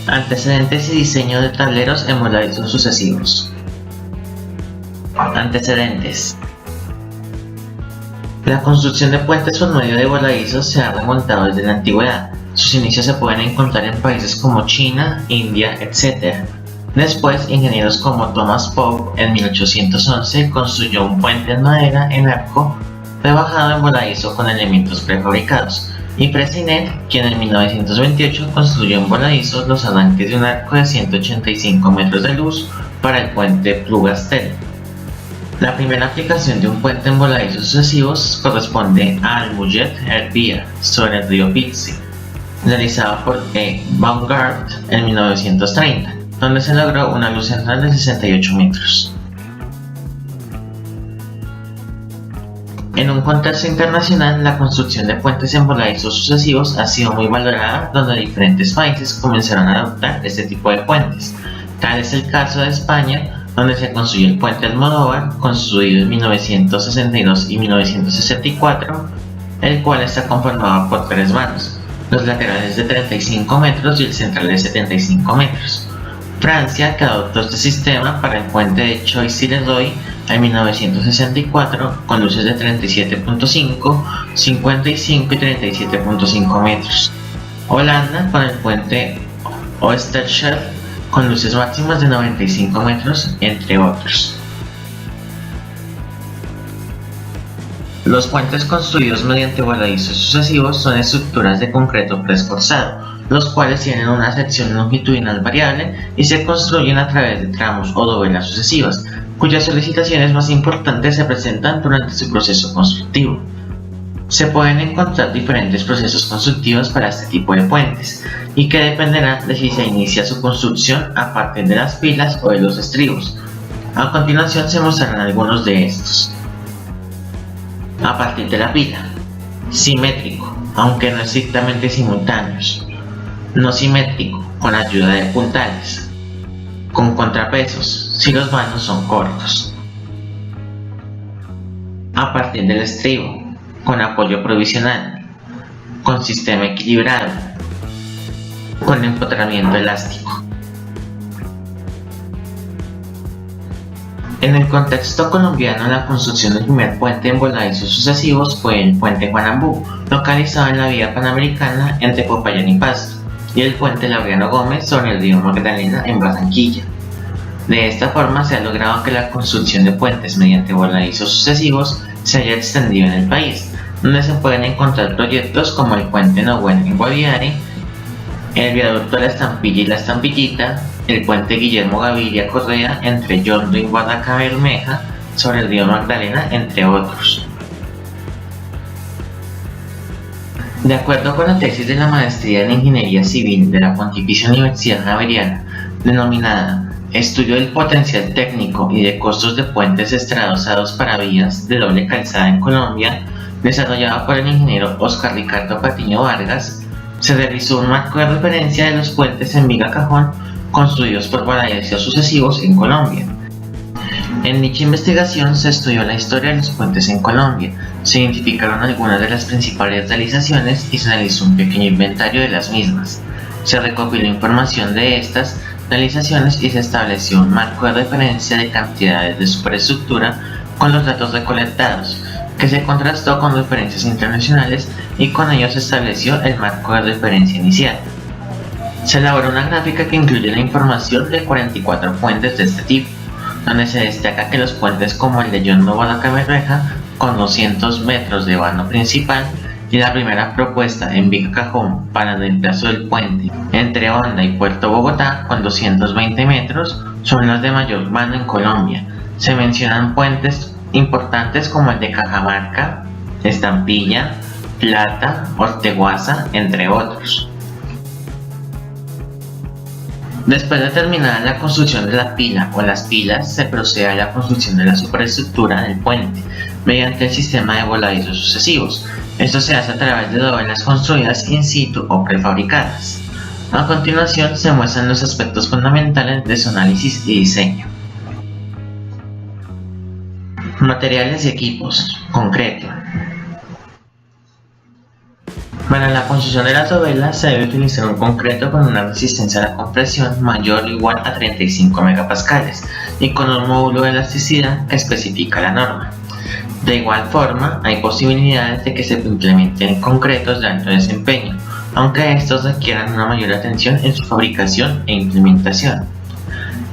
Antecedentes y diseño de tableros en voladizos sucesivos. Antecedentes. La construcción de puentes por medio de voladizos se ha remontado desde la antigüedad. Sus inicios se pueden encontrar en países como China, India, etc. Después, ingenieros como Thomas Pope en 1811 construyó un puente en madera en arco rebajado en voladizo con elementos prefabricados, y Freycinet, quien en 1928 construyó en voladizo los arranques de un arco de 185 metros de luz para el puente Plougastel. La primera aplicación de un puente en voladizos sucesivos corresponde a Almuget-Herbia sobre el río Pixie, realizado por E. Baumgart en 1930, donde se logró una luz central de 68 metros. En un contexto internacional, la construcción de puentes en voladizos sucesivos ha sido muy valorada, donde diferentes países comenzaron a adoptar este tipo de puentes. Tal es el caso de España, donde se construyó el puente Almodóvar, construido en 1962 y 1964, el cual está conformado por tres vanos, los laterales de 35 metros y el central de 75 metros. Francia, que adoptó este sistema para el puente de Choisy-le-Roi en 1964, con luces de 37.5, 55 y 37.5 metros. Holanda, con el puente Oosterschelde, con luces máximas de 95 metros, entre otros. Los puentes construidos mediante voladizos sucesivos son estructuras de concreto preesforzado, los cuales tienen una sección longitudinal variable y se construyen a través de tramos o dovelas sucesivas, cuyas solicitaciones más importantes se presentan durante su proceso constructivo. Se pueden encontrar diferentes procesos constructivos para este tipo de puentes, y que dependerá de si se inicia su construcción a partir de las pilas o de los estribos. A continuación se mostrarán algunos de estos. A partir de la pila. Simétrico, aunque no estrictamente simultáneos. No simétrico, con ayuda de puntales. Con contrapesos, si los vanos son cortos. A partir del estribo, con apoyo provisional. Con sistema equilibrado. Con empotramiento elástico. En el contexto colombiano, la construcción del primer puente en voladizos sucesivos fue el puente Juan Ambú, localizado en la vía panamericana entre Popayán y Pasto, y el puente Laureano Gómez sobre el río Magdalena en Barranquilla. De esta forma se ha logrado que la construcción de puentes mediante voladizos sucesivos se haya extendido en el país, donde se pueden encontrar proyectos como el puente Nahuel en Guaviare, el viaducto La Estampilla y La Estampillita, el puente Guillermo Gaviria Correa entre Yondo y Guadalcabermeja sobre el río Magdalena, entre otros. De acuerdo con la tesis de la maestría en Ingeniería Civil de la Pontificia Universidad Javeriana, denominada Estudio del potencial técnico y de costos de puentes estradosados para vías de doble calzada en Colombia, desarrollada por el ingeniero Oscar Ricardo Patiño Vargas, se realizó un marco de referencia de los puentes en viga cajón construidos por voladizos sucesivos en Colombia. En dicha investigación se estudió la historia de los puentes en Colombia, se identificaron algunas de las principales realizaciones y se realizó un pequeño inventario de las mismas. Se recopiló información de estas realizaciones y se estableció un marco de referencia de cantidades de superestructura con los datos recolectados, que se contrastó con referencias internacionales y con ello se estableció el marco de referencia inicial. Se elaboró una gráfica que incluye la información de 44 puentes de este tipo, donde se destaca que los puentes como el de Yondo Guadalcabermeja, con 200 metros de vano principal, y la primera propuesta en viga cajón para el reemplazo del puente entre Honda y Puerto Bogotá, con 220 metros, son los de mayor vano en Colombia. Se mencionan puentes importantes como el de Cajamarca, Estampilla, Plata, Orteguaza, entre otros. Después de terminar la construcción de la pila o las pilas, se procede a la construcción de la superestructura del puente mediante el sistema de voladizos sucesivos. Esto se hace a través de dovelas construidas in situ o prefabricadas. A continuación se muestran los aspectos fundamentales de su análisis y diseño. Materiales y equipos. Concreto. Para la construcción de las dovelas se debe utilizar un concreto con una resistencia a la compresión mayor o igual a 35 megapascales y con un módulo de elasticidad que especifica la norma. De igual forma, hay posibilidades de que se implementen concretos de alto desempeño, aunque estos requieran una mayor atención en su fabricación e implementación.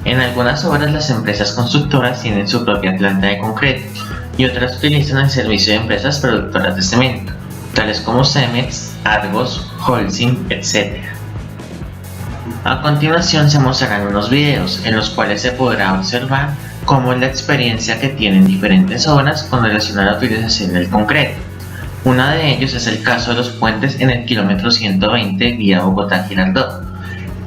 En algunas obras las empresas constructoras tienen su propia planta de concreto y otras utilizan el servicio de empresas productoras de cemento, tales como Cemex, Argos, Holcim, etc. A continuación se mostrarán unos videos en los cuales se podrá observar cómo es la experiencia que tienen diferentes obras con relación a la utilización del concreto. Uno de ellos es el caso de los puentes en el kilómetro 120 vía Bogotá-Girardot,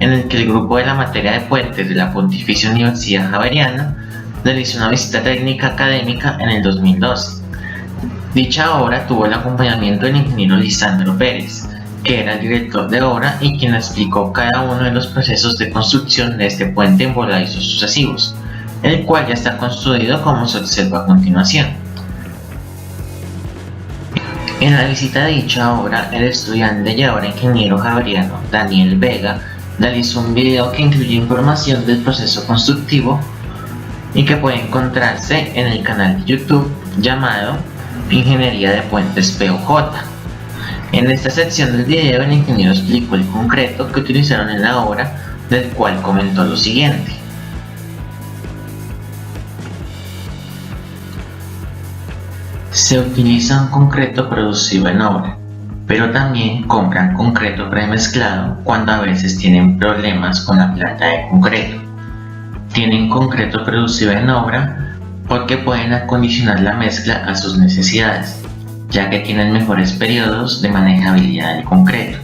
en el que el grupo de la materia de puentes de la Pontificia Universidad Javeriana realizó una visita técnica académica en el 2012. Dicha obra tuvo el acompañamiento del ingeniero Lisandro Pérez, que era el director de obra y quien explicó cada uno de los procesos de construcción de este puente en voladizos sucesivos, el cual ya está construido como se observa a continuación. En la visita de dicha obra, el estudiante y ahora ingeniero javeriano Daniel Vega realizó un video que incluye información del proceso constructivo y que puede encontrarse en el canal de YouTube llamado Ingeniería de Puentes POJ. En esta sección del video el ingeniero explicó el concreto que utilizaron en la obra, del cual comentó lo siguiente. Se utiliza un concreto producido en obra, pero también compran concreto premezclado cuando a veces tienen problemas con la planta de concreto. Tienen concreto producido en obra porque pueden acondicionar la mezcla a sus necesidades, ya que tienen mejores periodos de manejabilidad del concreto,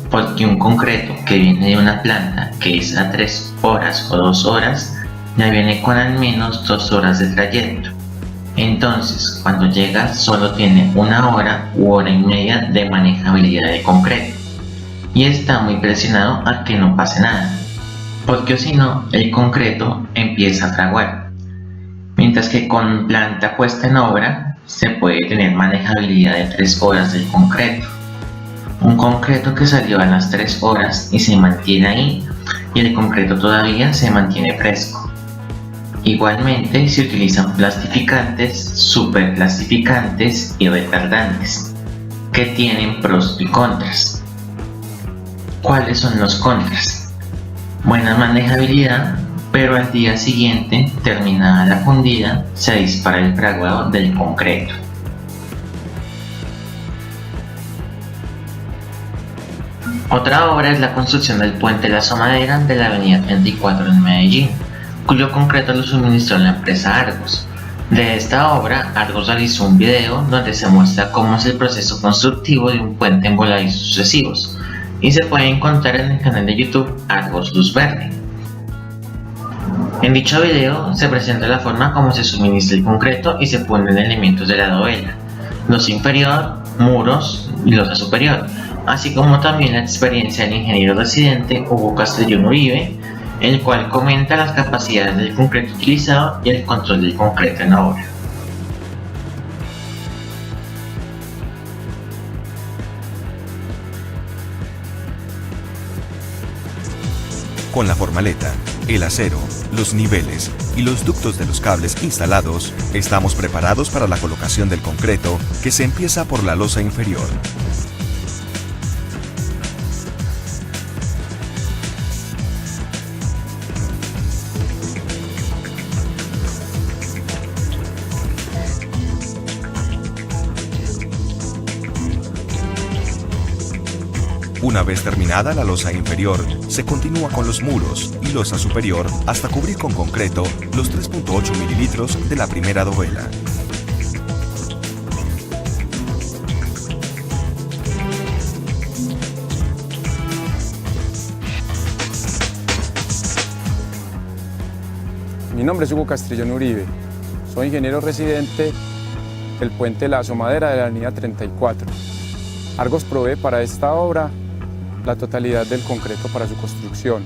porque un concreto que viene de una planta que es a 3 horas o 2 horas, ya viene con al menos 2 horas de trayecto. Entonces, cuando llega solo tiene 1 hora u hora y media de manejabilidad de concreto y está muy presionado a que no pase nada, porque si no, el concreto empieza a fraguar. Mientras que con planta puesta en obra se puede tener manejabilidad de 3 horas del concreto. Un concreto que salió a las 3 horas y se mantiene ahí, y el concreto todavía se mantiene fresco. Igualmente se utilizan plastificantes, superplastificantes y retardantes, que tienen pros y contras. ¿Cuáles son los contras? Buena manejabilidad, pero al día siguiente, terminada la fundida, se dispara el fraguado del concreto. Otra obra es la construcción del puente La Asomadera de la avenida 34 en Medellín, cuyo concreto lo suministró la empresa Argos. De esta obra, Argos realizó un video donde se muestra cómo es el proceso constructivo de un puente en voladizos sucesivos, y se puede encontrar en el canal de YouTube Argos Luz Verde. En dicho video se presenta la forma como se suministra el concreto y se ponen elementos de la dovela, losa inferior, muros y losa superior, así como también la experiencia del ingeniero residente Hugo Castellón Uribe, el cual comenta las capacidades del concreto utilizado y el control del concreto en la obra. Con la formaleta, el acero, los niveles y los ductos de los cables instalados, estamos preparados para la colocación del concreto, que se empieza por la losa inferior. Una vez terminada la losa inferior, se continúa con los muros y losa superior hasta cubrir con concreto los 3.8 mililitros de la primera dovela. Mi nombre es Hugo Castellón Uribe, soy ingeniero residente del puente La Asomadera de la avenida 34. Argos provee para esta obra la totalidad del concreto para su construcción,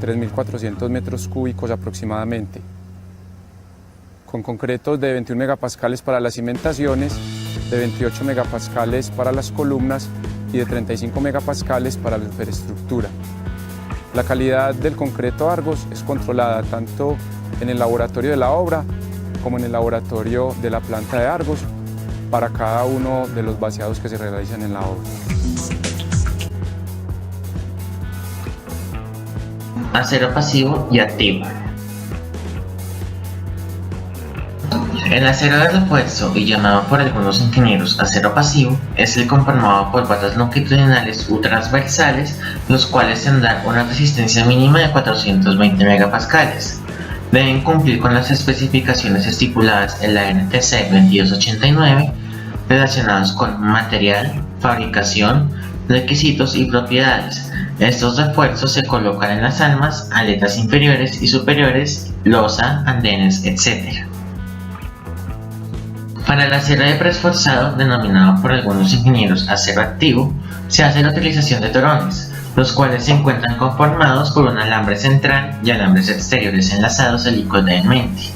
3.400 metros cúbicos aproximadamente, con concretos de 21 megapascales para las cimentaciones, de 28 megapascales para las columnas y de 35 megapascales para la superestructura. La calidad del concreto Argos es controlada tanto en el laboratorio de la obra como en el laboratorio de la planta de Argos para cada uno de los vaciados que se realizan en la obra. Acero pasivo y activo. El acero de refuerzo, y llamado por algunos ingenieros acero pasivo, es el conformado por barras longitudinales u transversales, los cuales tendrán una resistencia mínima de 420 megapascales. Deben cumplir con las especificaciones estipuladas en la NTC 2289 relacionados con material, fabricación, requisitos y propiedades. Estos refuerzos se colocan en las almas, aletas inferiores y superiores, losa, andenes, etc. Para el acero de preesforzado, denominado por algunos ingenieros acero activo, se hace la utilización de torones, los cuales se encuentran conformados por un alambre central y alambres exteriores enlazados helicoidalmente,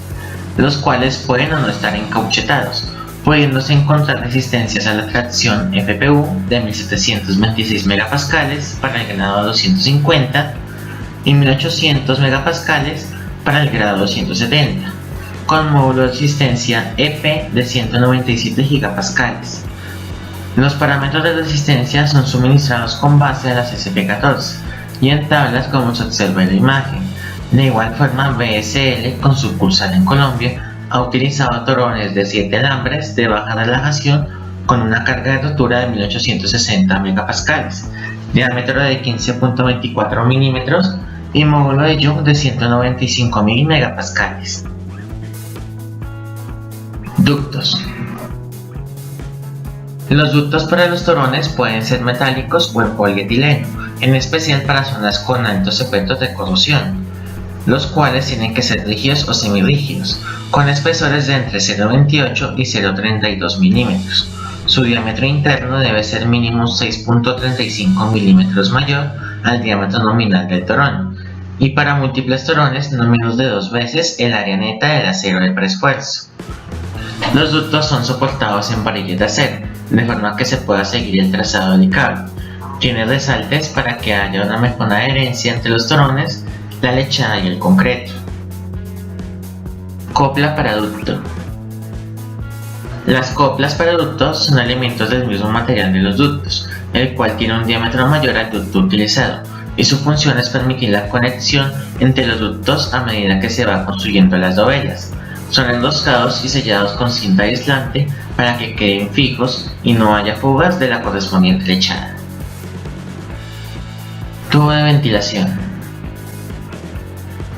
los cuales pueden o no estar encauchetados, pudiéndose encontrar resistencias a la tracción FPU de 1726 megapascales para el grado 250 y 1800 megapascales para el grado 270, con módulo de resistencia EP de 197 gigapascales. Los parámetros de resistencia son suministrados con base a las SP14 y en tablas como se observa en la imagen. De igual forma, BSL, con sucursal en Colombia, ha utilizado torones de 7 alambres de baja relajación con una carga de rotura de 1860 megapascales, diámetro de 15.24 milímetros y módulo de Young de 195.000 megapascales. Ductos. Los ductos para los torones pueden ser metálicos o en polietileno, en especial para zonas con altos efectos de corrosión, los cuales tienen que ser rígidos o semirrígidos, con espesores de entre 0.28 y 0.32 milímetros. Su diámetro interno debe ser mínimo 6.35 milímetros mayor al diámetro nominal del torón, y para múltiples torones no menos de 2 veces el área neta del acero de preesfuerzo. Los ductos son soportados en varillas de acero, de forma que se pueda seguir el trazado del cable. Tiene resaltes para que haya una mejor adherencia entre los torones, la lechada y el concreto. Copla para ducto. Las coplas para ductos son elementos del mismo material de los ductos, el cual tiene un diámetro mayor al ducto utilizado, y su función es permitir la conexión entre los ductos a medida que se va construyendo las dovelas. Son enroscados y sellados con cinta aislante para que queden fijos y no haya fugas de la correspondiente lechada. Tubo de ventilación.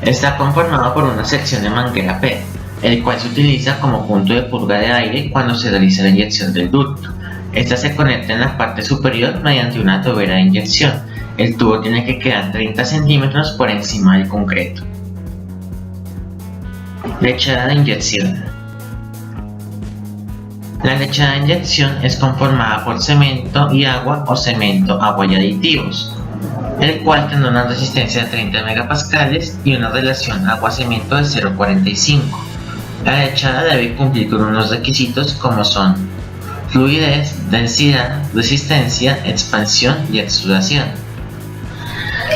Está conformado por una sección de manguera PET, el cual se utiliza como punto de purga de aire cuando se realiza la inyección del ducto. Esta se conecta en la parte superior mediante una tobera de inyección. El tubo tiene que quedar 30 centímetros por encima del concreto. Lechada de inyección. La lechada de inyección es conformada por cemento y agua o cemento, agua y aditivos, el cual tendrá una resistencia de 30 megapascales y una relación agua-cemento de 0.45. La lechada debe cumplir con unos requisitos como son fluidez, densidad, resistencia, expansión y extrudación.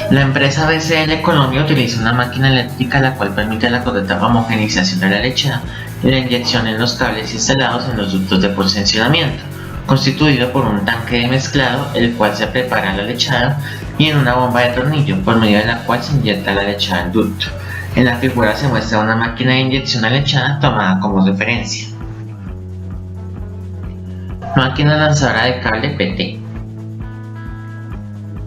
La empresa BSL Colombia utiliza una máquina eléctrica la cual permite la correcta homogeneización de la lechada y la inyección en los cables instalados en los ductos de posicionamiento, constituido por un tanque de mezclado el cual se prepara la lechada y en una bomba de tornillo por medio de la cual se inyecta la lechada al ducto. En la figura se muestra una máquina de inyección a lechada tomada como referencia. Máquina lanzadora de cable PT.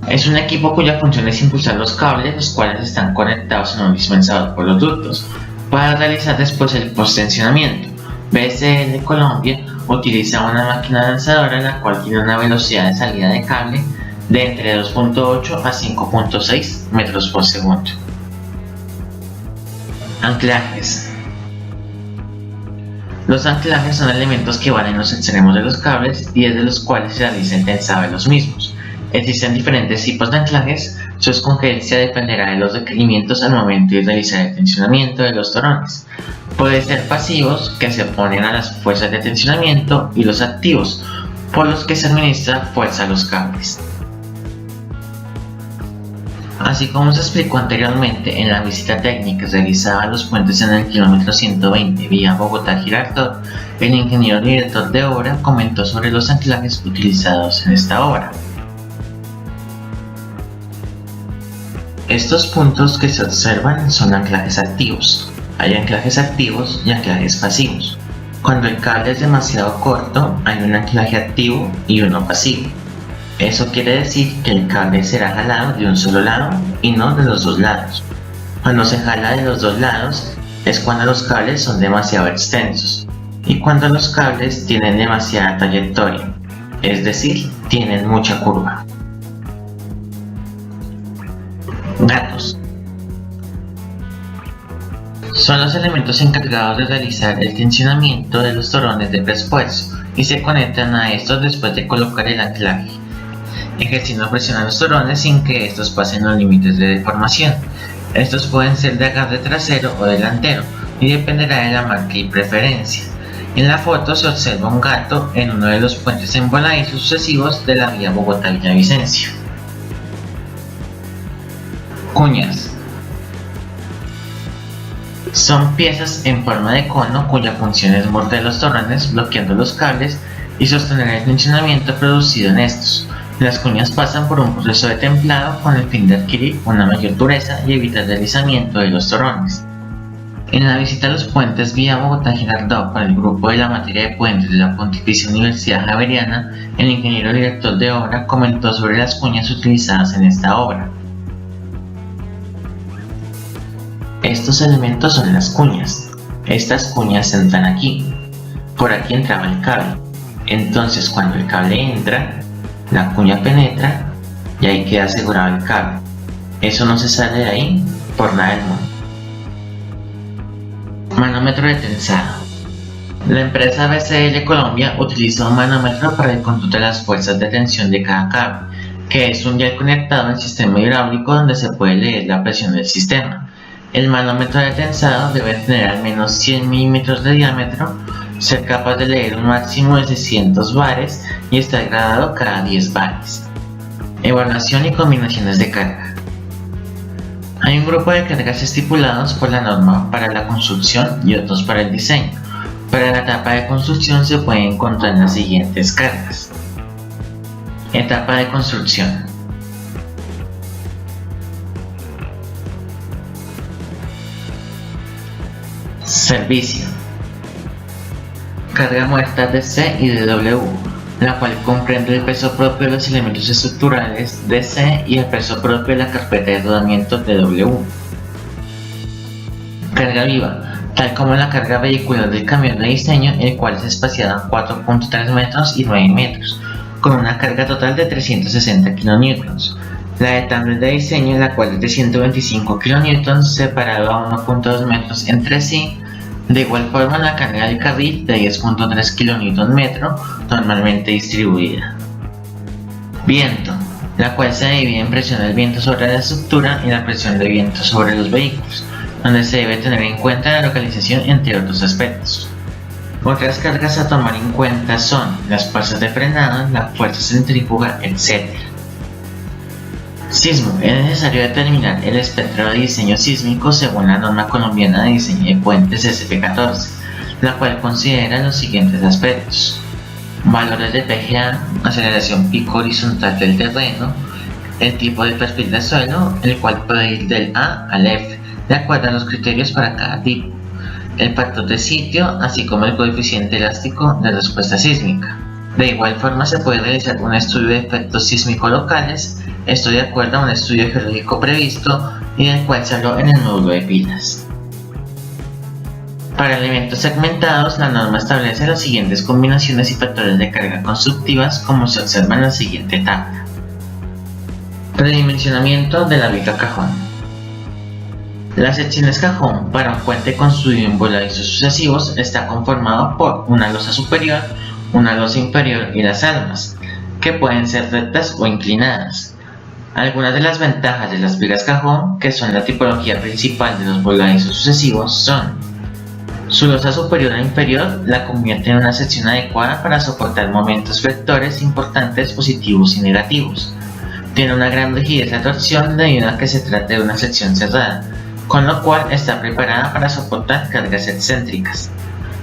Es un equipo cuya función es impulsar los cables, los cuales están conectados en un dispensador por los ductos, para realizar después el postensionamiento. BSL Colombia utiliza una máquina lanzadora la cual tiene una velocidad de salida de cable de entre 2.8 a 5.6 metros por segundo. Anclajes. Los anclajes son elementos que van en los extremos de los cables y desde los cuales se realiza el tensado de los mismos. Existen diferentes tipos de anclajes, su escogencia dependerá de los requerimientos al momento de realizar el tensionamiento de los torones. Pueden ser pasivos, que se oponen a las fuerzas de tensionamiento, y los activos, por los que se administra fuerza a los cables. Así como se explicó anteriormente en la visita técnica realizada a los puentes en el kilómetro 120 vía Bogotá-Girardot, el ingeniero director de obra comentó sobre los anclajes utilizados en esta obra. Estos puntos que se observan son anclajes activos. Hay anclajes activos y anclajes pasivos. Cuando el cable es demasiado corto, hay un anclaje activo y uno pasivo. Eso quiere decir que el cable será jalado de un solo lado y no de los dos lados. Cuando se jala de los dos lados es cuando los cables son demasiado extensos y cuando los cables tienen demasiada trayectoria, es decir, tienen mucha curva. Datos. Son los elementos encargados de realizar el tensionamiento de los torones de reesfuerzo y se conectan a estos después de colocar el anclaje, ejerciendo presión a los torones sin que estos pasen los límites de deformación. Estos pueden ser de agarre trasero o delantero y dependerá de la marca y preferencia. En la foto se observa un gato en uno de los puentes emboladizos sucesivos de la vía Bogotá-Villavicencio. Cuñas. Son piezas en forma de cono cuya función es morder los torones bloqueando los cables y sostener el tensionamiento producido en estos. Las cuñas pasan por un proceso de templado con el fin de adquirir una mayor dureza y evitar deslizamiento de los torones. En la visita a los puentes vía Bogotá-Girardot con el grupo de la materia de puentes de la Pontificia Universidad Javeriana, el ingeniero director de obra comentó sobre las cuñas utilizadas en esta obra. Estos elementos son las cuñas. Estas cuñas entran aquí. Por aquí entraba el cable. Entonces cuando el cable entra, la cuña penetra y ahí queda asegurado el cable. Eso no se sale de ahí por nada del mundo. Manómetro de tensado. La empresa BCL Colombia utiliza un manómetro para el cómputo de las fuerzas de tensión de cada cable, que es un dial conectado al sistema hidráulico donde se puede leer la presión del sistema. El manómetro de tensado debe tener al menos 100 milímetros de diámetro, ser capaz de leer un máximo de 600 bares y estar gradado cada 10 bares. Evaluación y combinaciones de carga. Hay un grupo de cargas estipulados por la norma para la construcción y otros para el diseño. Para la etapa de construcción se pueden encontrar las siguientes cargas. Etapa de construcción. Servicio. Carga muerta de C y de W, la cual comprende el peso propio de los elementos estructurales de C y el peso propio de la carpeta de rodamiento de W. Carga viva, tal como la carga vehicular del camión de diseño, el cual es espaciado en 4.3 metros y 9 metros, con una carga total de 360 kN. La de tablet de diseño, la cual es de 125 kN, separado a 1.2 metros entre sí. De igual forma, la carga del carril de 10.3 kN, normalmente distribuida. Viento, la cual se divide en presión del viento sobre la estructura y la presión de viento sobre los vehículos, donde se debe tener en cuenta la localización entre otros aspectos. Otras cargas a tomar en cuenta son las fuerzas de frenada, la fuerza centrífuga, etc. Sismo. Es necesario determinar el espectro de diseño sísmico según la norma colombiana de diseño de puentes SF14, la cual considera los siguientes aspectos: valores de PGA, aceleración pico horizontal del terreno, el tipo de perfil de suelo, el cual puede ir del A al F, de acuerdo a los criterios para cada tipo, el factor de sitio, así como el coeficiente elástico de respuesta sísmica. De igual forma se puede realizar un estudio de efectos sísmicos locales, esto de acuerdo a un estudio geológico previsto y del cual se habló en el módulo de pilas. Para elementos segmentados, la norma establece las siguientes combinaciones y factores de carga constructivas como se observa en la siguiente tabla. Redimensionamiento de la viga cajón. Las secciones cajón para un puente construido en voladizos sucesivos está conformado por una losa superior, una losa inferior y las armas, que pueden ser rectas o inclinadas. Algunas de las ventajas de las vigas cajón, que son la tipología principal de los voladizos sucesivos, son: Su losa superior e inferior la convierte en una sección adecuada para soportar momentos vectores importantes positivos y negativos. Tiene una gran rigidez de torsión debido a que se trata de una sección cerrada, con lo cual está preparada para soportar cargas excéntricas.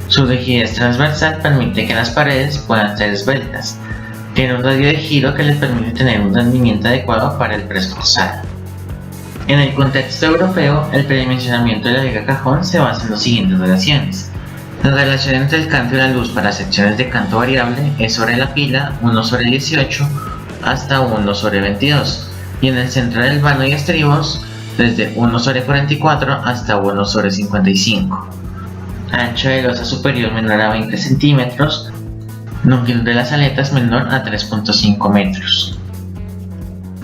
Su rigidez transversal permite que las paredes puedan ser esbeltas. Tiene un radio de giro que le permite tener un rendimiento adecuado para el press forzado. En el contexto europeo, el predimensionamiento de la viga cajón se basa en las siguientes relaciones. La relación entre el canto y la luz para secciones de canto variable es sobre la pila 1/18 hasta 1/22, y en el centro del vano y estribos desde 1/44 hasta 1/55. Ancho de losa superior menor a 20 centímetros, longitud de las aletas menor a 3.5 metros.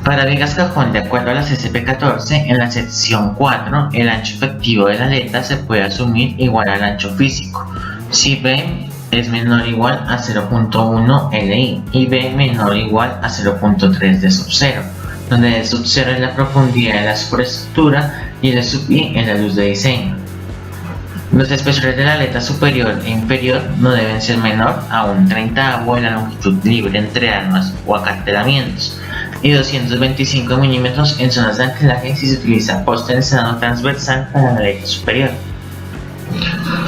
Para vigas cajón, de acuerdo a las SP14, en la sección 4, el ancho efectivo de la aleta se puede asumir igual al ancho físico, si B es menor o igual a 0.1 LI y B menor o igual a 0.3 D sub 0, donde D sub 0 es la profundidad de la superestructura y L sub I es la luz de diseño. Los espesores de la aleta superior e inferior no deben ser menor a un 30avo de la longitud libre entre armas o acartelamientos y 225 mm en zonas de anclaje si se utiliza post-tensado transversal para la aleta superior.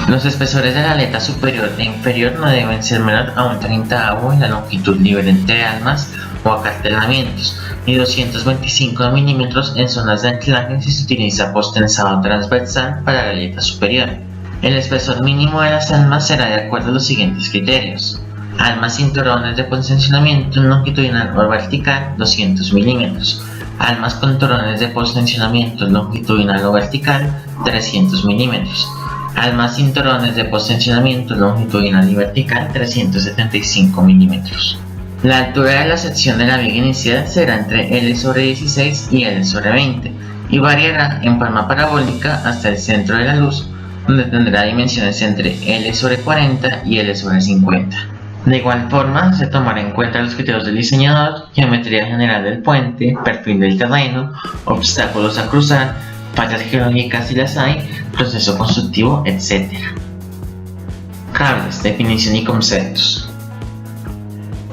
Los espesores de la aleta superior e inferior no deben ser menor a un 30avo de la longitud libre entre armas o acartelamientos y 225 mm en zonas de anclaje si se utiliza post-tensado transversal para la aleta superior. El espesor mínimo de las almas será de acuerdo a los siguientes criterios: almas sin torones de postensionamiento longitudinal o vertical 200 mm, almas con torones de postensionamiento longitudinal o vertical 300 mm, almas sin torones de postensionamiento longitudinal y vertical 375 mm. La altura de la sección de la viga inicial será entre L/16 y L/20 y variará en forma parabólica hasta el centro de la luz, donde tendrá dimensiones entre L/40 y L/50. De igual forma, se tomará en cuenta los criterios del diseñador: geometría general del puente, perfil del terreno, obstáculos a cruzar, fallas geológicas si las hay, proceso constructivo, etc. Cables, definición y conceptos.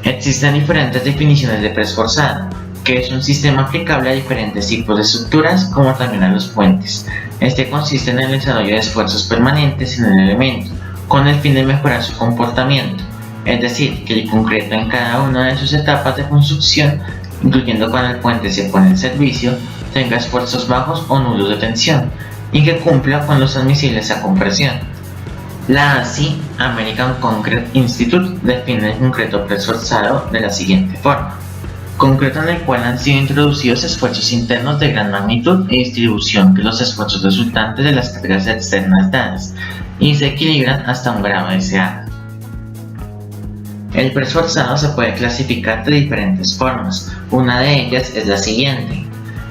Existen diferentes definiciones de press forzado, que es un sistema aplicable a diferentes tipos de estructuras como también a los puentes. Este consiste en el desarrollo de esfuerzos permanentes en el elemento, con el fin de mejorar su comportamiento, es decir, que el concreto en cada una de sus etapas de construcción, incluyendo cuando el puente se pone en servicio, tenga esfuerzos bajos o nulos de tensión y que cumpla con los admisibles a compresión. La ASI, American Concrete Institute, define el concreto press forzado de la siguiente forma: concreto en el cual han sido introducidos esfuerzos internos de gran magnitud y distribución que los esfuerzos resultantes de las cargas externas dadas y se equilibran hasta un grado deseado. El press forzado se puede clasificar de diferentes formas. Una de ellas es la siguiente: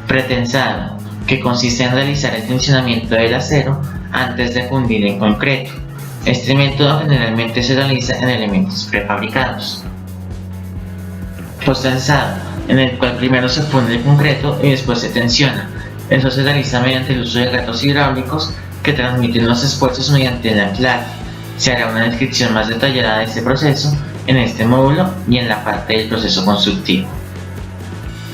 pretensado, que consiste en realizar el tensionamiento del acero antes de fundir en concreto. Este método generalmente se realiza en elementos prefabricados. Post-tensado, en el cual primero se funde el concreto y después se tensiona. Eso se realiza mediante el uso de gatos hidráulicos que transmiten los esfuerzos mediante el anclaje. Se hará una descripción más detallada de este proceso en este módulo y en la parte del proceso constructivo.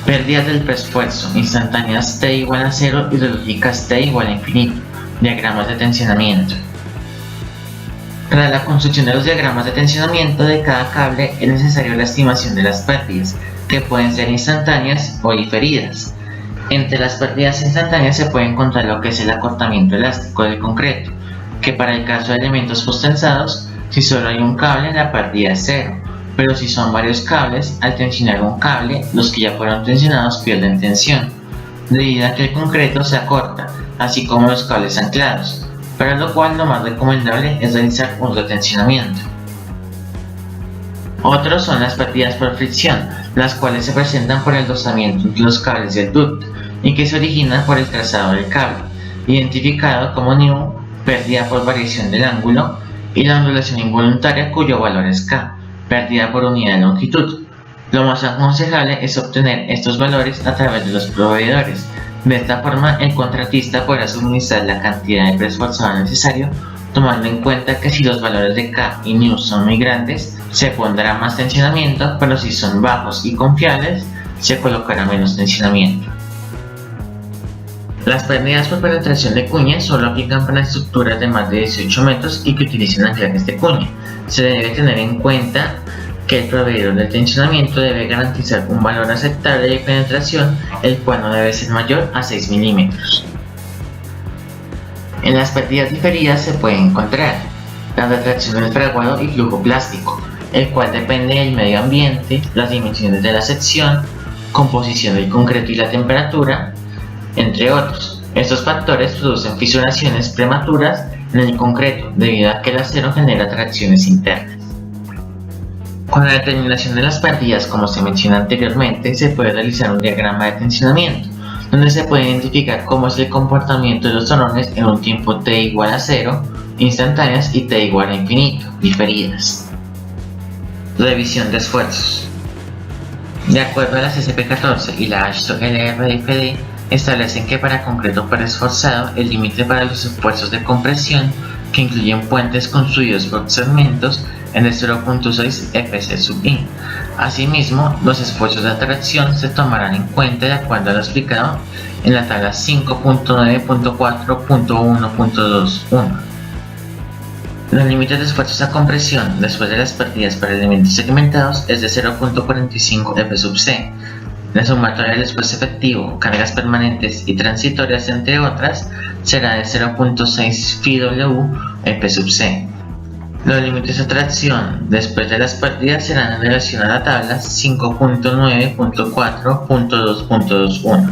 Pérdidas del preesfuerzo, instantáneas T igual a 0 y lógicas T igual a infinito. Diagramas de tensionamiento. Para la construcción de los diagramas de tensionamiento de cada cable es necesaria la estimación de las pérdidas, que pueden ser instantáneas o diferidas. Entre las pérdidas instantáneas se puede encontrar lo que es el acortamiento elástico del concreto, que para el caso de elementos postensados, si solo hay un cable la pérdida es 0, pero si son varios cables, al tensionar un cable, los que ya fueron tensionados pierden tensión, debido a que el concreto se acorta, así como los cables anclados, para lo cual lo más recomendable es realizar un retensionamiento. Otros son las pérdidas por fricción, las cuales se presentan por el rozamiento entre los cables del ducto y que se originan por el trazado del cable, identificado como nu, pérdida por variación del ángulo, y la ondulación involuntaria cuyo valor es K, pérdida por unidad de longitud. Lo más aconsejable es obtener estos valores a través de los proveedores. De esta forma, el contratista podrá suministrar la cantidad de press forzado necesario tomando en cuenta que si los valores de K y μ son muy grandes, se pondrá más tensionamiento, pero si son bajos y confiables, se colocará menos tensionamiento. Las pérdidas por penetración de cuña solo aplican para estructuras de más de 18 metros y que utilicen anclajes de cuña. Se debe tener en cuenta que el proveedor del tensionamiento debe garantizar un valor aceptable de penetración, el cual no debe ser mayor a 6 milímetros. En las pérdidas diferidas se pueden encontrar la retracción del fraguado y flujo plástico, el cual depende del medio ambiente, las dimensiones de la sección, composición del concreto y la temperatura, entre otros. Estos factores producen fisuraciones prematuras en el concreto debido a que el acero genera tracciones internas. Con la determinación de las pérdidas, como se menciona anteriormente, se puede realizar un diagrama de tensionamiento, donde se puede identificar cómo es el comportamiento de los torones en un tiempo t igual a 0, instantáneas, y t igual a infinito, diferidas. Revisión de esfuerzos. De acuerdo a la CCP14 y la AASHTO LRFD, establecen que para concreto peresforzado el límite para los esfuerzos de compresión, que incluyen puentes construidos por segmentos, es de 0.6 fc sub in. Asimismo, los esfuerzos de atracción se tomarán en cuenta de acuerdo a lo explicado en la tabla 5.9.4.1.21. Los límites de esfuerzos a compresión después de las pérdidas para elementos segmentados es de 0.45 f sub c. La sumatoria del esfuerzo efectivo, cargas permanentes y transitorias, entre otras, será de 0.6 φw f sub c. Los límites de tracción después de las pérdidas serán en relación a la tabla 5.9.4.2.21.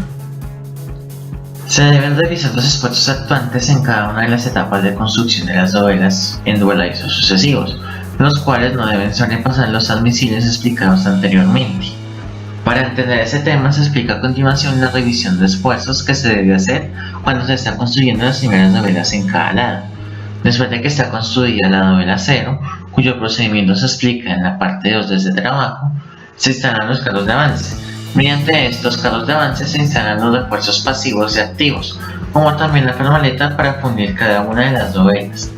Se deben revisar los esfuerzos actuantes en cada una de las etapas de construcción de las dovelas en doveladizos sucesivos, los cuales no deben sobrepasar los admisibles explicados anteriormente. Para entender ese tema, se explica a continuación la revisión de esfuerzos que se debe hacer cuando se está construyendo las primeras dovelas en cada lado. Después de que está construida la dovela 0, cuyo procedimiento se explica en la parte 2 de este trabajo, se instalan los carros de avance. Mediante estos carros de avance se instalan los refuerzos pasivos y activos, como también la formaleta para fundir cada una de las dovelas.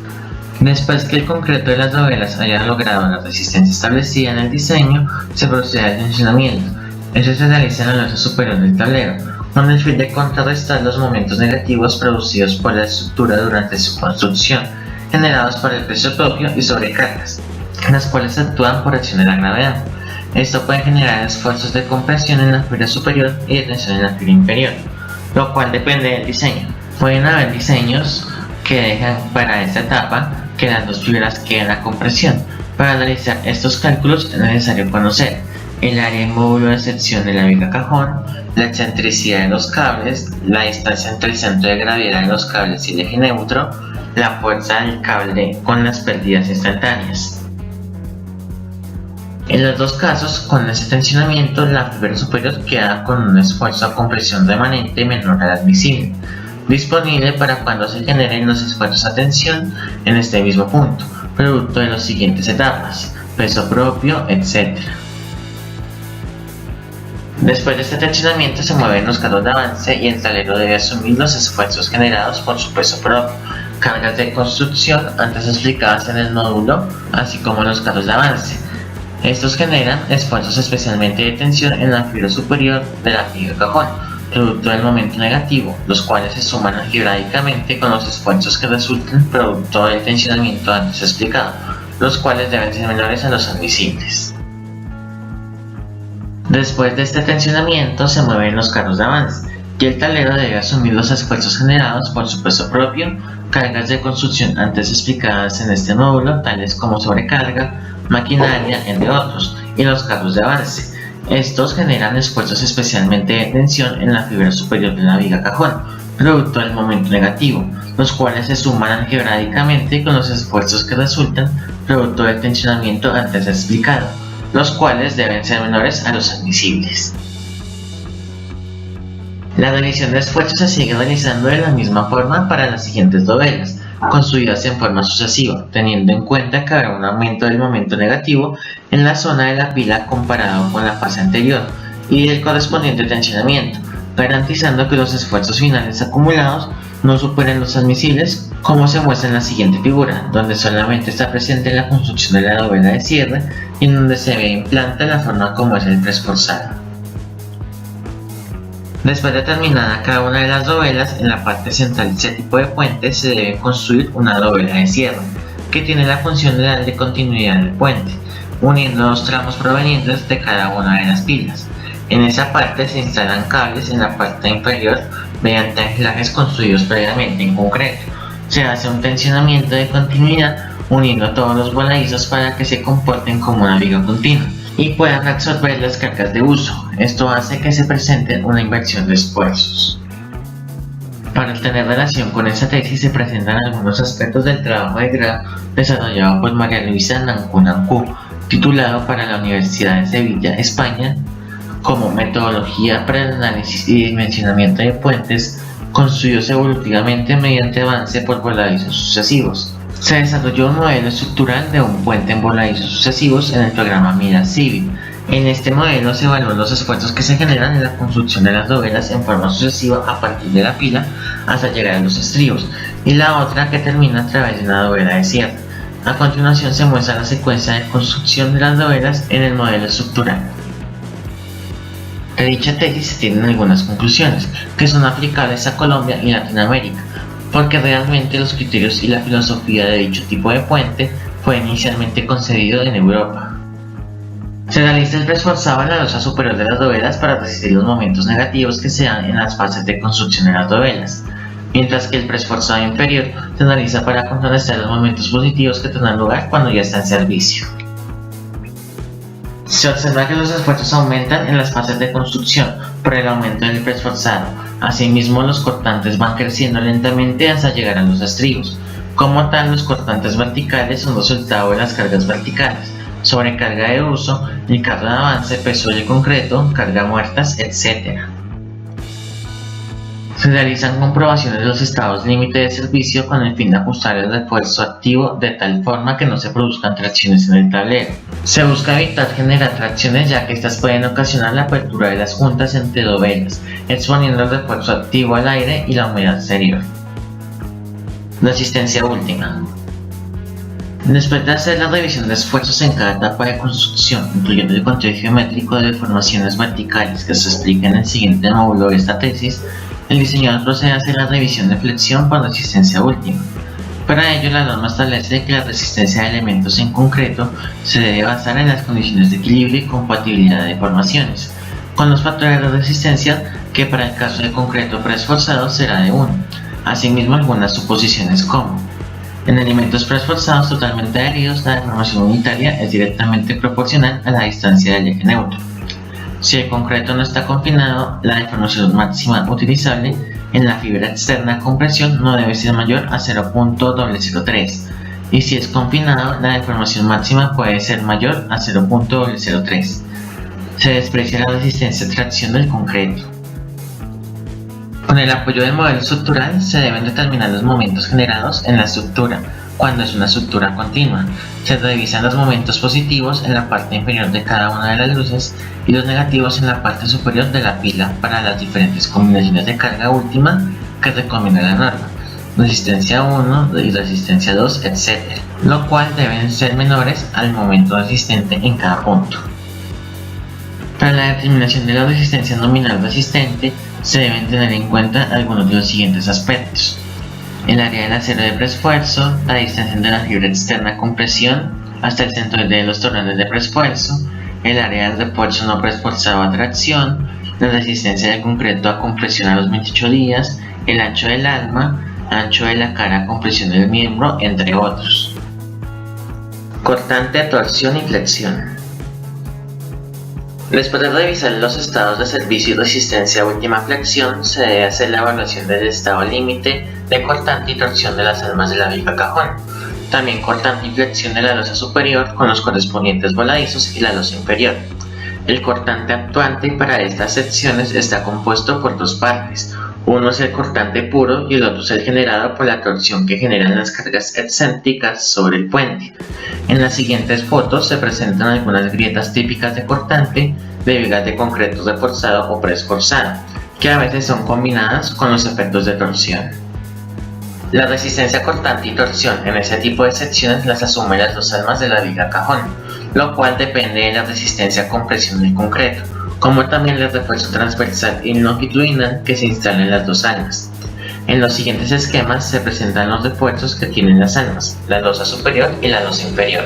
Después que el concreto de las dovelas haya logrado la resistencia establecida en el diseño, se procede al tensionamiento. Eso se realiza en la losa superior del tablero, con el fin de contrarrestar los momentos negativos producidos por la estructura durante su construcción, generados por el peso propio y sobrecargas, las cuales actúan por acción de la gravedad. Esto puede generar esfuerzos de compresión en la fibra superior y de tensión en la fibra inferior, lo cual depende del diseño. Pueden haber diseños que dejan para esta etapa que las dos fibras queden a compresión. Para realizar estos cálculos es necesario conocer el área y módulo de sección de la viga cajón, la excentricidad de los cables, la distancia entre el centro de gravedad de los cables y el eje neutro, la fuerza del cable con las pérdidas instantáneas. En los dos casos, con ese tensionamiento, la fibra superior queda con un esfuerzo a compresión remanente menor al admisible, disponible para cuando se generen los esfuerzos a tensión en este mismo punto, producto de las siguientes etapas: peso propio, etc. Después de este tensionamiento se mueven los carros de avance y el tablero debe asumir los esfuerzos generados por su peso propio, cargas de construcción antes explicadas en el módulo, así como los carros de avance. Estos generan esfuerzos especialmente de tensión en la fibra superior de la viga cajón, producto del momento negativo, los cuales se suman algebraicamente con los esfuerzos que resulten producto del tensionamiento antes explicado, los cuales deben ser menores a los admisibles. Después de este tensionamiento se mueven los carros de avance y el tablero debe asumir los esfuerzos generados por su peso propio, cargas de construcción antes explicadas en este módulo, tales como sobrecarga, maquinaria, entre otros, y los carros de avance. Estos generan esfuerzos especialmente de tensión en la fibra superior de la viga cajón, producto del momento negativo, los cuales se suman algebraicamente con los esfuerzos que resultan producto del tensionamiento antes explicado, los cuales deben ser menores a los admisibles. La revisión de esfuerzos se sigue realizando de la misma forma para las siguientes dovelas, construidas en forma sucesiva, teniendo en cuenta que habrá un aumento del momento negativo en la zona de la pila comparado con la fase anterior y del correspondiente tensionamiento, garantizando que los esfuerzos finales acumulados no superen los admisibles, como se muestra en la siguiente figura, donde solamente está presente la construcción de la dovela de cierre y en donde se ve en planta la forma como es el preesforzado. Después de terminada cada una de las dovelas, en la parte central de este tipo de puente se debe construir una dovela de cierre, que tiene la función de darle continuidad al puente, uniendo los tramos provenientes de cada una de las pilas. En esa parte se instalan cables en la parte inferior mediante anclajes construidos previamente en concreto. Se hace un tensionamiento de continuidad uniendo todos los voladizos para que se comporten como una viga continua y puedan absorber las cargas de uso. Esto hace que se presente una inversión de esfuerzos. Para tener relación con esta tesis se presentan algunos aspectos del trabajo de grado desarrollado por María Luisa Nancú, titulado para la Universidad de Sevilla, España, como metodología para el análisis y dimensionamiento de puentes construidos evolutivamente mediante avance por voladizos sucesivos. Se desarrolló un modelo estructural de un puente en voladizos sucesivos en el programa MIRA-CIVIL. En este modelo se evalúan los esfuerzos que se generan en la construcción de las dovelas en forma sucesiva a partir de la pila hasta llegar a los estribos, y la otra que termina a través de una dovela de cierre. A continuación se muestra la secuencia de construcción de las dovelas en el modelo estructural. De dicha tesis se tienen algunas conclusiones, que son aplicables a Colombia y Latinoamérica, porque realmente los criterios y la filosofía de dicho tipo de puente fue inicialmente concebido en Europa. Se realiza el preesforzado en la losa superior de las dovelas para resistir los momentos negativos que se dan en las fases de construcción de las dovelas, mientras que el preesforzado inferior se analiza para contrarrestar los momentos positivos que tendrán lugar cuando ya está en servicio. Se observa que los esfuerzos aumentan en las fases de construcción por el aumento del preesforzado. Asimismo, los cortantes van creciendo lentamente hasta llegar a los estribos. Como tal, los cortantes verticales son resultado de las cargas verticales, sobrecarga de uso, el carro de avance, peso del concreto, carga muertas, etc. Se realizan comprobaciones de los estados límite de servicio con el fin de ajustar el refuerzo activo de tal forma que no se produzcan tracciones en el tablero. Se busca evitar generar tracciones, ya que estas pueden ocasionar la apertura de las juntas entre dovelas, exponiendo el refuerzo activo al aire y la humedad exterior. Resistencia última. Después de hacer la revisión de esfuerzos en cada etapa de construcción, incluyendo el conteo geométrico de deformaciones verticales que se explica en el siguiente módulo de esta tesis, el diseñador procede a hacer la revisión de flexión por resistencia última. Para ello, la norma establece que la resistencia de elementos en concreto se debe basar en las condiciones de equilibrio y compatibilidad de deformaciones, con los factores de resistencia que para el caso de concreto preesforzado será de 1. Asimismo, algunas suposiciones como: en elementos preesforzados totalmente adheridos, la deformación unitaria es directamente proporcional a la distancia del eje neutro. Si el concreto no está confinado, la deformación máxima utilizable en la fibra externa de compresión no debe ser mayor a 0.003, y si es confinado, la deformación máxima puede ser mayor a 0.003. Se desprecia la resistencia a tracción del concreto. Con el apoyo del modelo estructural se deben determinar los momentos generados en la estructura cuando es una estructura continua. Se revisan los momentos positivos en la parte inferior de cada una de las luces y los negativos en la parte superior de la pila para las diferentes combinaciones de carga última que recomienda la norma, resistencia 1 y resistencia 2, etc., lo cual deben ser menores al momento resistente en cada punto. Para la determinación de la resistencia nominal resistente se deben tener en cuenta algunos de los siguientes aspectos: el área del acero de preesfuerzo, la distancia de la fibra externa de compresión hasta el centro de los tornillos de preesfuerzo, el área del refuerzo no preesforzado a tracción, la resistencia del concreto a compresión a los 28 días, el ancho del alma, ancho de la cara a compresión del miembro, entre otros. Cortante, torsión y flexión. Después de revisar los estados de servicio y resistencia a última flexión, se debe hacer la evaluación del estado límite de cortante y torsión de las almas de la viga cajón, también cortante y flexión de la losa superior con los correspondientes voladizos y la losa inferior. El cortante actuante para estas secciones está compuesto por dos partes: uno es el cortante puro y el otro es el generado por la torsión que generan las cargas excéntricas sobre el puente. En las siguientes fotos se presentan algunas grietas típicas de cortante de vigas de concreto reforzado o preesforzado, que a veces son combinadas con los efectos de torsión. La resistencia cortante y torsión en ese tipo de secciones las asumen las dos almas de la viga cajón, lo cual depende de la resistencia a compresión del concreto, como también el refuerzo transversal y longitudinal que se instala en las dos almas. En los siguientes esquemas se presentan los refuerzos que tienen las almas, la losa superior y la losa inferior.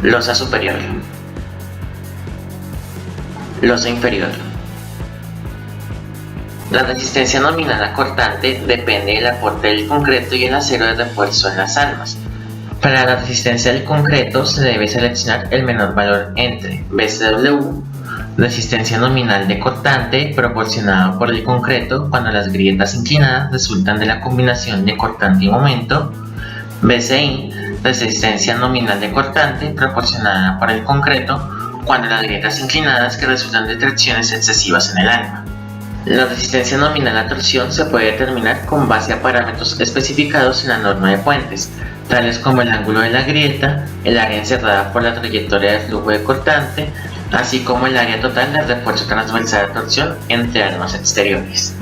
Losa superior. Losa inferior. La resistencia nominal a cortante depende del aporte del concreto y el acero de refuerzo en las almas. Para la resistencia del concreto se debe seleccionar el menor valor entre BCW, resistencia nominal de cortante proporcionada por el concreto cuando las grietas inclinadas resultan de la combinación de cortante y momento, BCI, resistencia nominal de cortante proporcionada por el concreto cuando las grietas inclinadas que resultan de tracciones excesivas en el alma. La resistencia nominal a torsión se puede determinar con base a parámetros especificados en la norma de puentes, tales como el ángulo de la grieta, el área encerrada por la trayectoria de flujo de cortante, así como el área total del refuerzo transversal de torsión entre almas exteriores.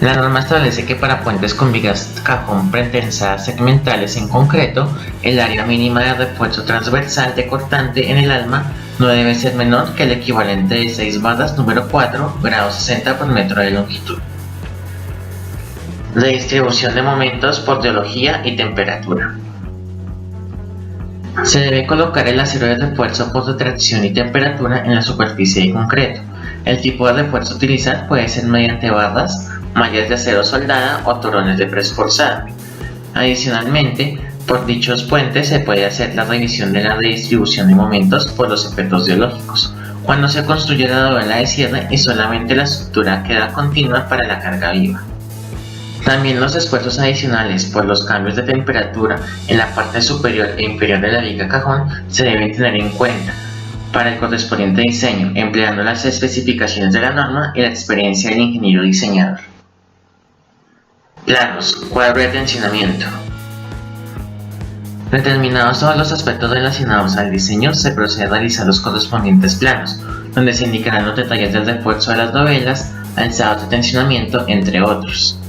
La norma establece que para puentes con vigas cajón pretensadas segmentales en concreto, el área mínima de refuerzo transversal de cortante en el alma no debe ser menor que el equivalente de 6 barras número 4, grado 60 por metro de longitud. Redistribución de momentos por geología y temperatura. Se debe colocar el acero de refuerzo por retracción y temperatura en la superficie de concreto. El tipo de refuerzo a utilizar puede ser mediante barras, mallas de acero soldada o torones de preesforzada. Adicionalmente, por dichos puentes se puede hacer la revisión de la redistribución de momentos por los efectos geológicos, cuando se construye la dovela de cierre y solamente la estructura queda continua para la carga viva. También los esfuerzos adicionales por los cambios de temperatura en la parte superior e inferior de la viga cajón se deben tener en cuenta para el correspondiente diseño, empleando las especificaciones de la norma y la experiencia del ingeniero diseñador. Planos, cuadro de tensionamiento. Determinados todos los aspectos relacionados al diseño, se procede a realizar los correspondientes planos, donde se indicarán los detalles del refuerzo de las dovelas, alzados de tensionamiento, entre otros.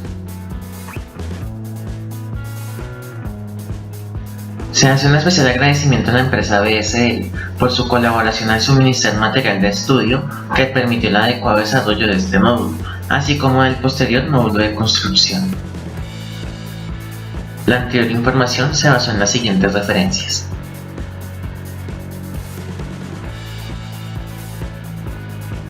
Se hace un especial agradecimiento a la empresa BSL por su colaboración al suministrar material de estudio que permitió el adecuado desarrollo de este módulo, así como del posterior módulo de construcción. La anterior información se basó en las siguientes referencias.